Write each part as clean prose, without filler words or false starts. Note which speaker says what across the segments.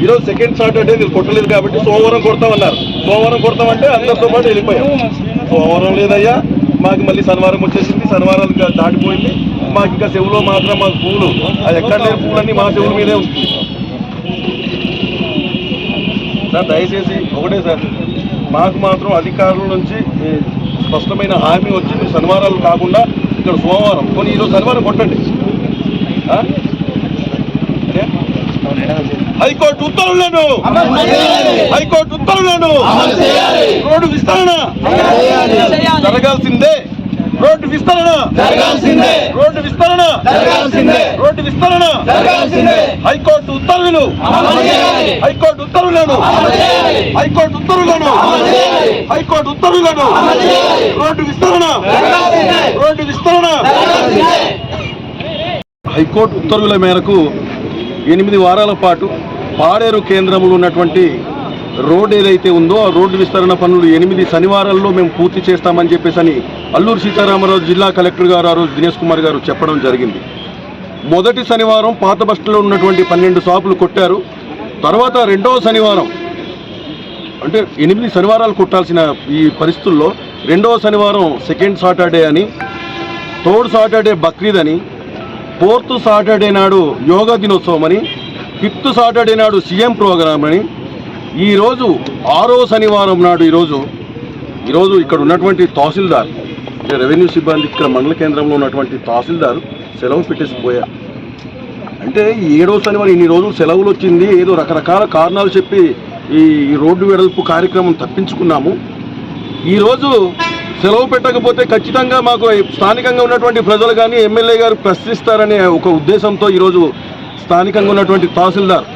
Speaker 1: ఈరోజు second Saturday మీరు కొట్టలేదు కాబట్టి సోమవారం కొడతామన్నారు. సోమవారం కొడతామంటే అందరితో పాటు వెళ్ళిపోయాం. సోమవారం లేదయ్యా, మాకు మళ్ళీ శనివారం వచ్చేసింది, శనివారం దాటిపోయింది. మాకు ఇంకా చెవులో మాత్రం మాకు పువ్వులు, అది ఎక్కడ లేని పువ్వులన్నీ మా చెవుల మీదే ఉంటుంది సార్. దయచేసి ఒకటే సార్, మాకు మాత్రం అధికారుల నుంచి స్పష్టమైన హామీ వచ్చింది. శనివారాలు కాకుండా ఇక్కడ సోమవారం కొన్ని ఈరోజు శనివారం కొట్టండి. హైకోర్టు ఉత్తర్వులను రోడ్డు విస్తరణ జరగాల్సిందే. రోడ్డు విస్తరణ హైకోర్టు ఉత్తర్వులను రోడ్డు విస్తరణ హైకోర్టు ఉత్తర్వుల మేరకు 8 వారాల పాటు పాడేరు కేంద్రంలో ఉన్నటువంటి రోడ్ ఏదైతే ఉందో ఆ రోడ్డు విస్తరణ పనులు 8 శనివారాల్లో మేము పూర్తి చేస్తామని చెప్పేసి అల్లూరు సీతారామరాజు జిల్లా కలెక్టర్ గారు ఆ రోజు దినేష్ కుమార్ గారు చెప్పడం జరిగింది. మొదటి శనివారం పాత బస్సులో ఉన్నటువంటి 12 షాపులు కొట్టారు. తర్వాత రెండవ శనివారం, అంటే 8 శనివారాలు కొట్టాల్సిన ఈ పరిస్థితుల్లో రెండవ శనివారం సెకండ్ సాటర్డే అని, థర్డ్ సాటర్డే బక్రీద్ అని, ఫోర్త్ సాటర్డే నాడు యోగా దినోత్సవం అని, ఫిఫ్త్ సాటర్డే నాడు సీఎం ప్రోగ్రామ్ అని, ఈరోజు 6వ శనివారం నాడు ఈరోజు ఇక్కడ ఉన్నటువంటి తహసీల్దార్, రెవెన్యూ సిబ్బంది, ఇక్కడ మండల కేంద్రంలో ఉన్నటువంటి తహసీల్దార్ సెలవు పెట్టేసిపోయారు. అంటే 7వ శనివారం ఇన్ని రోజులు సెలవులు వచ్చింది, ఏదో రకరకాల కారణాలు చెప్పి ఈ రోడ్డు వెడల్పు కార్యక్రమం తప్పించుకున్నాము. ఈరోజు సెలవు పెట్టకపోతే ఖచ్చితంగా మాకు స్థానికంగా ఉన్నటువంటి ప్రజలు కానీ ఎమ్మెల్యే గారు ప్రశ్నిస్తారనే ఒక ఉద్దేశంతో ఈరోజు స్థానికంగా ఉన్నటువంటి తహసీల్దార్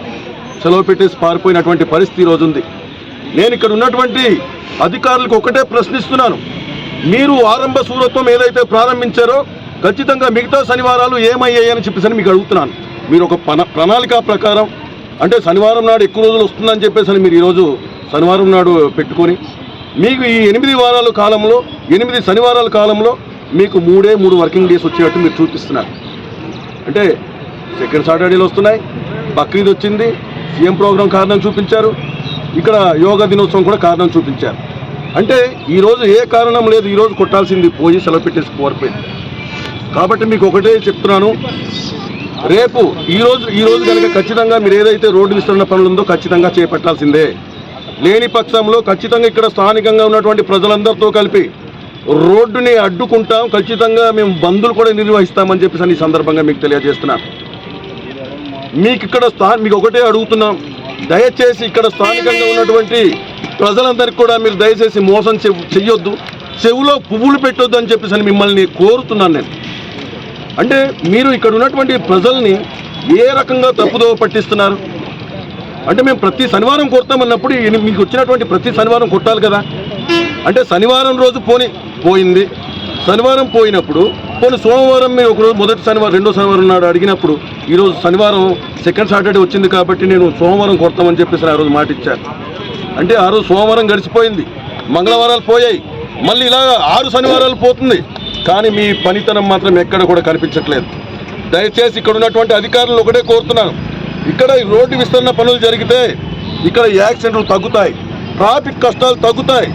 Speaker 1: సెలవు పెట్టేసి పారిపోయినటువంటి పరిస్థితి ఈరోజు ఉంది. నేను ఇక్కడ ఉన్నటువంటి అధికారులకు ఒకటే ప్రశ్నిస్తున్నాను, మీరు ఆరంభ సూరత్వం ఏదైతే ప్రారంభించారో ఖచ్చితంగా మిగతా శనివారాలు ఏమయ్యాయని చెప్పేసి మీకు అడుగుతున్నాను. మీరు ఒక ప్రణాళిక ప్రకారం, అంటే శనివారం నాడు ఎక్కువ రోజులు వస్తుందని చెప్పేసి మీరు ఈరోజు శనివారం నాడు పెట్టుకొని మీకు ఈ 8 వారాల కాలంలో 8 శనివారాల కాలంలో మీకు 3 వర్కింగ్ డేస్ వచ్చేటట్టు మీరు చూపిస్తున్నారు. అంటే సెకండ్ సాటర్డేలు వస్తున్నాయి, బక్రీద్ వచ్చింది, సీఎం ప్రోగ్రాం కారణం చూపించారు, ఇక్కడ యోగా దినోత్సవం కూడా కారణం చూపించారు. అంటే ఈరోజు ఏ కారణం లేదు, ఈరోజు కొట్టాల్సింది పోయి సెలవు పెట్టేసి కోరిపోయింది. కాబట్టి మీకు ఒకటే చెప్తున్నాను, రేపు ఈరోజు కనుక ఖచ్చితంగా మీరు ఏదైతే రోడ్డు విస్తరణ పనులు ఉందో ఖచ్చితంగా చేపట్టాల్సిందే. లేని పక్షంలో ఖచ్చితంగా ఇక్కడ స్థానికంగా ఉన్నటువంటి ప్రజలందరితో కలిపి రోడ్డుని అడ్డుకుంటాం, ఖచ్చితంగా మేము బందులు కూడా నిర్వహిస్తామని చెప్పేసి ఈ సందర్భంగా మీకు తెలియజేస్తున్నాను. మీకు ఇక్కడ మీకు ఒకటే అడుగుతున్నాం, దయచేసి ఇక్కడ స్థానికంగా ఉన్నటువంటి ప్రజలందరికీ కూడా మీరు దయచేసి మోసం చెయ్యొద్దు, చెవులో పువ్వులు పెట్టొద్దు అని చెప్పేసి మిమ్మల్ని కోరుతున్నాను నేను. అంటే మీరు ఇక్కడ ఉన్నటువంటి ప్రజల్ని ఏ రకంగా తప్పుదో పట్టిస్తున్నారు? అంటే మేము ప్రతి శనివారం కొడతామన్నప్పుడు మీకు వచ్చినటువంటి ప్రతి శనివారం కొట్టాలి కదా. అంటే శనివారం రోజు పోయింది, శనివారం పోయినప్పుడు సోమవారం మీరు ఒకరోజు మొదటి శనివారం రెండో శనివారం నాడు అడిగినప్పుడు ఈరోజు శనివారం సెకండ్ సాటర్డే వచ్చింది కాబట్టి నేను సోమవారం కొడతామని చెప్పేసి ఆ రోజు మాట ఇచ్చాను. అంటే ఆ రోజు సోమవారం గడిచిపోయింది, మంగళవారాలు పోయాయి, మళ్ళీ ఇలా 6 శనివారాలు పోతుంది. కానీ మీ పనితనం మాత్రం ఎక్కడ కూడా కనిపించట్లేదు. దయచేసి ఇక్కడ ఉన్నటువంటి అధికారులు ఒకటే కోరుతున్నాను, ఇక్కడ రోడ్డు విస్తరణ పనులు జరిగితే ఇక్కడ యాక్సిడెంట్లు తగ్గుతాయి, ట్రాఫిక్ కష్టాలు తగ్గుతాయి,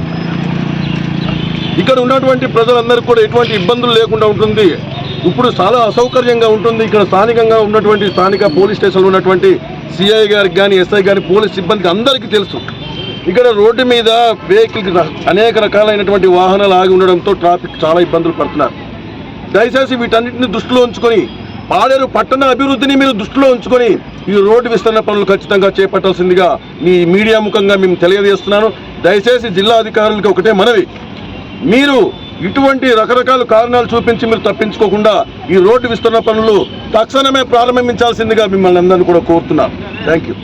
Speaker 1: ఇక్కడ ఉన్నటువంటి ప్రజలందరికీ కూడా ఎటువంటి ఇబ్బందులు లేకుండా ఉంటుంది. ఇప్పుడు చాలా అసౌకర్యంగా ఉంటుంది. ఇక్కడ స్థానికంగా ఉన్నటువంటి స్థానిక పోలీస్ స్టేషన్లో ఉన్నటువంటి సిఐ గారికి కానీ ఎస్ఐ కానీ పోలీస్ సిబ్బందికి అందరికీ తెలుసు, ఇక్కడ రోడ్డు మీద వెహికల్ అనేక రకాలైనటువంటి వాహనాలు ఆగి ఉండడంతో ట్రాఫిక్ చాలా ఇబ్బందులు పడుతున్నారు. దయచేసి వీటన్నిటిని దృష్టిలో ఉంచుకొని పాడేరు పట్టణ అభివృద్ధిని మీరు దృష్టిలో ఉంచుకొని ఈ రోడ్డు విస్తరణ పనులు ఖచ్చితంగా చేపట్టాల్సిందిగా మీ మీడియా ముఖంగా మేము తెలియజేస్తున్నాను. దయచేసి జిల్లా అధికారులకి ఒకటే మనవి, మీరు ఇటువంటి రకరకాల కారణాలు చూపించి మీరు తప్పించుకోకుండా ఈ రోడ్డు విస్తరణ పనులు తక్షణమే ప్రారంభించాల్సిందిగా మిమ్మల్ని అందరినీ కూడా కోరుతున్నాను. Thank you.